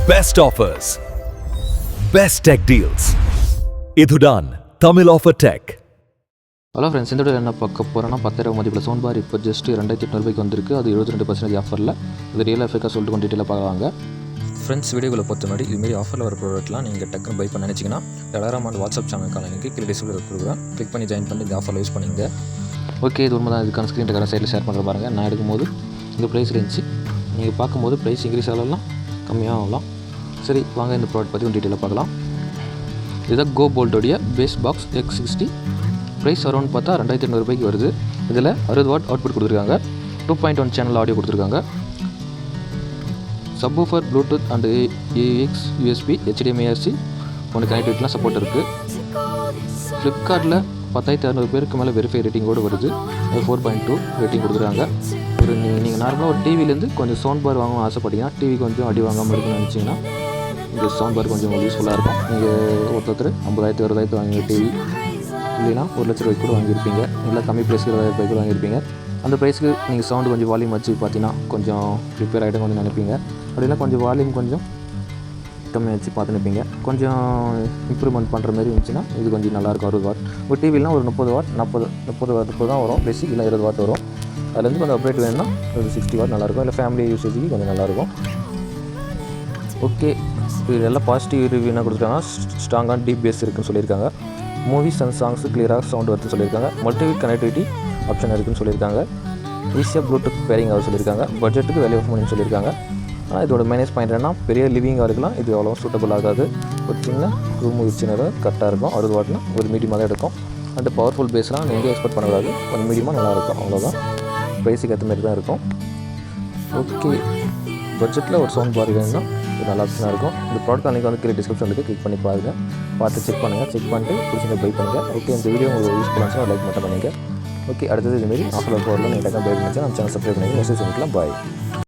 Best offers, best tech deals. இதுதான் Tamil offer tech. Hello friends, இந்த video என்ன பார்க்க போகிறோன்னா 10,000 மதிப்பில் சவுண்ட் பார் இப்போ ஜஸ்ட் 2,800 ரூபாய்க்கு வந்திருக்கு. அது 72% ஆஃபரில். இது ரியல் எஃபெக்டாக சொல்லிட்டு கொஞ்சம் டீட்டெயிலாக பார்க்கலாங்க. ஃப்ரெண்ட்ஸ், வீடியோவில் பொறுத்த முன்னாடி இதுமாரி ஆஃபரில் வர ப்ராடக்ட்லாம் நீங்கள் டக்குன்னு பை பண்ண நினச்சிங்கன்னா டெலகிராம் அண்ட் வாட்ஸ்அப் சேனலுக்கான லிங்க் கீழே டிஸ்கிரிப்ஷனில் கொடுக்குறேன். கிளிக் பண்ணி ஜாயின் பண்ணி இந்த ஆஃபரில் யூஸ் பண்ணிங்க. ஓகே, இது உண்மை தான். இதுக்கான ஸ்க்ரீன் ரெக்கார்டர் சைடில் ஷேர் பண்ணுற பாருங்கள். நான் எடுக்கும்போது இந்த ப்ரைஸ் இருந்துச்சு. நீங்கள் பார்க்கும்போது ப்ரைஸ் இன்க்ரீஸ் ஆகலாம், கம்மியாக ஆகலாம். சரி, வாங்க இந்த ப்ராடக்ட் பற்றி கொஞ்சம் டீட்டெயிலாக பார்க்கலாம். இதுதான் கோ போல்ட்டோடைய base box X60. Price around பார்த்தா 2,800 ரூபாய்க்கு வருது. இதில் 60 வாட் அவுட்புட் கொடுத்துருக்காங்க. 2.1 சேனல் ஆடியோ கொடுத்துருக்காங்க. Subwoofer, Bluetooth and AUX, USB, HDMI-RC ஒன்று கனெக்டிவிட்டிலாம் சப்போர்ட் இருக்குது. ஃப்ளிப்கார்ட்டில் 10,600 பேருக்கு மேலே வெரிஃபை ரேட்டிங்கோடு வருது. 4.2 ரேட்டிங் கொடுத்துருக்காங்க. நீங்கள் நார்மலாக ஒரு டிவிலேருந்து கொஞ்சம் சவுண்ட் பார் வாங்கணும்னு ஆசைப்பட்டீங்கன்னா, டிவி கொஞ்சம் அடி வாங்காமல் இருக்குன்னு நினச்சிங்கன்னா இந்த சவுண்ட் பார் கொஞ்சம் உங்களுக்கு யூஸ்ஃபுல்லாக இருக்கும். நீங்கள் ஒருத்தர் 50,000 60,000 வாங்கிய டிவி இல்லைனா 1,00,000 ரூபாய்க்கு கூட வாங்கியிருப்பீங்க. இல்லை கம்மி ப்ரைஸ்க்கு 20,000 ரூபாய்க்கு கூட வாங்கியிருப்பீங்க. அந்த ப்ரைஸ்க்கு நீங்கள் சவுண்டு கொஞ்சம் வால்யூம் வச்சு பார்த்தீங்கன்னா கொஞ்சம் ப்ரிப்பேர் ஆகிடும் கொஞ்சம் நினைப்பீங்க. அப்படின்னா கொஞ்சம் வால்யூம் கொஞ்சம் கம்மியாக வச்சு பார்த்து நினைப்பீங்க. கொஞ்சம் இம்ப்ரூவ்மெண்ட் பண்ணுற மாதிரி இருந்துச்சுன்னா இது கொஞ்சம் நல்லாயிருக்கும். 60 வாட் ஒரு டிவிலாம் ஒரு 30 வாட் 40 தான் வரும். பேசிக் இல்லை 20 வாட் வரும். அதுலேருந்து கொஞ்சம் அப்டேட் வேணும்னா ஒரு 60 வாட் நல்லாயிருக்கும். இல்லை ஃபேமிலி யூசேஜுக்கு கொஞ்சம் நல்லாயிருக்கும். ஓகே, இது எல்லாம் பாசிட்டிவ் ரிவ்யூ என்ன கொடுத்துருக்காங்கன்னா, ஸ்ட்ராங்கான டீப் பேஸ் இருக்குதுன்னு சொல்லியிருக்காங்க. மூவிஸ் அண்ட் சாங்ஸு கிளியராக சவுண்ட் வருதுன்னு சொல்லியிருக்காங்க. மல்டிவிட் கனெக்டிவிட்டி ஆப்ஷன் இருக்குதுன்னு சொல்லியிருக்காங்க. ஈஸியாக ப்ளூடூத் பேரிங் ஆக சொல்லியிருக்காங்க. பட்ஜெட்டுக்கு வேல்யூ ஆஃப் மணின்னு சொல்லியிருக்காங்க. ஆனால் இதோட மைனஸ் பாயிண்ட் என்னன்னா, பெரிய லிவிங்காக இருக்கலாம், இது அவ்வளோ சூட்டபுள் ஆகாது. ஒரு சின்ன ரூம் சின்னதாக கரெக்டாக இருக்கும். 60 வாட்னா ஒரு மீடியமாக தான் எடுக்கும். அண்ட் பவர்ஃபுல் பேஸ்லாம் நீங்கள் எக்ஸ்பெக்ட் பண்ணக்கூடாது. கொஞ்சம் மீடியமாக நல்லாயிருக்கும், அவ்வளோதான். ப்ரைஸுக்கு ஏற்ற மாதிரி தான் இருக்கும். ஓகே, பட்ஜெட்டில் ஒரு சவுண்ட் பார் வேணும்னா இது நல்லா ஆப்ஷனாக இருக்கும். இந்த ப்ராடக்ட் அன்றைக்கி வந்து கீழே டிஸ்கிரிப்ஷன் இருக்குது, கிளிக் பண்ணி பாருங்கள். பார்த்து செக் பண்ணுங்கள். செக் பண்ணிட்டு பிடிச்சிங்க பை பண்ணுங்கள். ஓகே, இந்த வீடியோ உங்களுக்கு யூஸ்ஃபுல்லாக இருந்துச்சுன்னா லைக் மட்டும் பண்ணுங்கள். ஓகே, அடுத்தது இதுமாரி ஆஃபர் போரில் நீங்கள் டக்காக பை பண்ணிச்சு நம்ம சேனல் சப்ஸ்கிரைப் பண்ணி மெசேஜ் பண்ணிக்கலாம். பாய்.